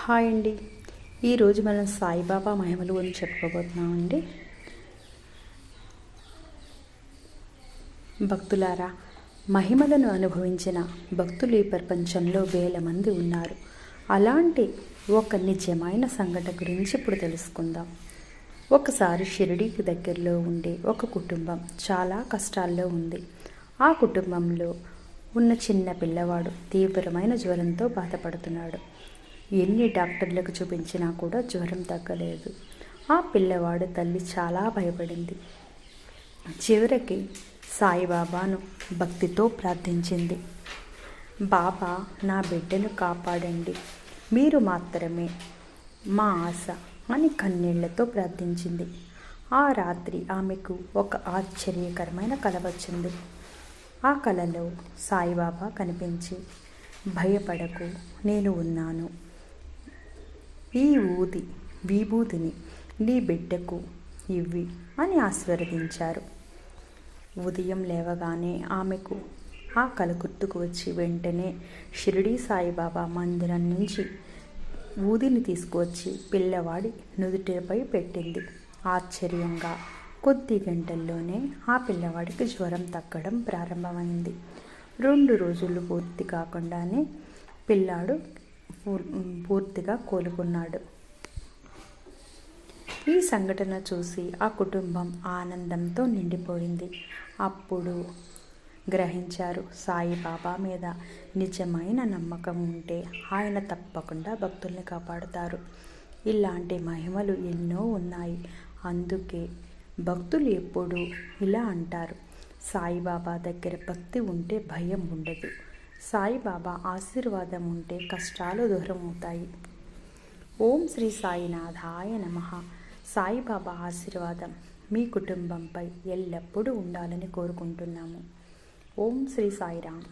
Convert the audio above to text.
Hi అండి. ఈరోజు మనం సాయిబాబా మహిమలు గురించి చెప్పుకోబోతున్నామండి. భక్తులారా, మహిమలను అనుభవించిన భక్తులు ఈ ప్రపంచంలో వేల మంది ఉన్నారు. అలాంటి ఒక నిజమైన సంఘటన గురించి ఇప్పుడు తెలుసుకుందాం. ఒకసారి షిరిడీకి దగ్గరలో ఉండే ఒక కుటుంబం చాలా కష్టాల్లో ఉంది. ఆ కుటుంబంలో ఉన్న చిన్న పిల్లవాడు తీవ్రమైన జ్వరంతో బాధపడుతున్నాడు. ఎన్ని డాక్టర్లకు చూపించినా కూడా జ్వరం తగ్గలేదు. ఆ పిల్లవాడు తల్లి చాలా భయపడింది. చివరికి సాయిబాబాను భక్తితో ప్రార్థించింది. బాబా, నా బిడ్డను కాపాడండి, మీరు మాత్రమే మా ఆశ అని కన్నీళ్లతో ప్రార్థించింది. ఆ రాత్రి ఆమెకు ఒక ఆశ్చర్యకరమైన కల వచ్చింది. ఆ కలలో సాయిబాబా కనిపించి, భయపడకు, నేను ఉన్నాను, ఈ విభూతిని నీ బిడ్డకు ఇవ్వి అని ఆశీర్వదించారు. ఉదయం లేవగానే ఆమెకు ఆ కల గుర్తుకు వచ్చి వెంటనే షిరిడీ సాయిబాబా మందిరం నుంచి ఊదిని తీసుకువచ్చి పిల్లవాడి నుదుటిపై పెట్టింది. ఆశ్చర్యంగా కొద్ది గంటల్లోనే ఆ పిల్లవాడికి జ్వరం తగ్గడం ప్రారంభమైంది. 2 రోజులు పూర్తి కాకుండానే పిల్లాడు పూర్తిగా కోలుకున్నాడు. ఈ సంఘటన చూసి ఆ కుటుంబం ఆనందంతో నిండిపోయింది. అప్పుడు గ్రహించారు, సాయిబాబా మీద నిజమైన నమ్మకం ఉంటే ఆయన తప్పకుండా భక్తుల్ని కాపాడుతారు. ఇలాంటి మహిమలు ఎన్నో ఉన్నాయి. అందుకే భక్తులు ఎప్పుడూ ఇలా అంటారు, సాయిబాబా దగ్గర భక్తి ఉంటే భయం ఉండదు, సాయిబాబా ఆశీర్వాదం ఉంటే కష్టాలు దూరం అవుతాయి. ఓం శ్రీ సాయినాథాయ నమః. సాయిబాబా ఆశీర్వాదం మీ కుటుంబంపై ఎల్లప్పుడూ ఉండాలని కోరుకుంటున్నాము. ఓం శ్రీ సాయిరామ్.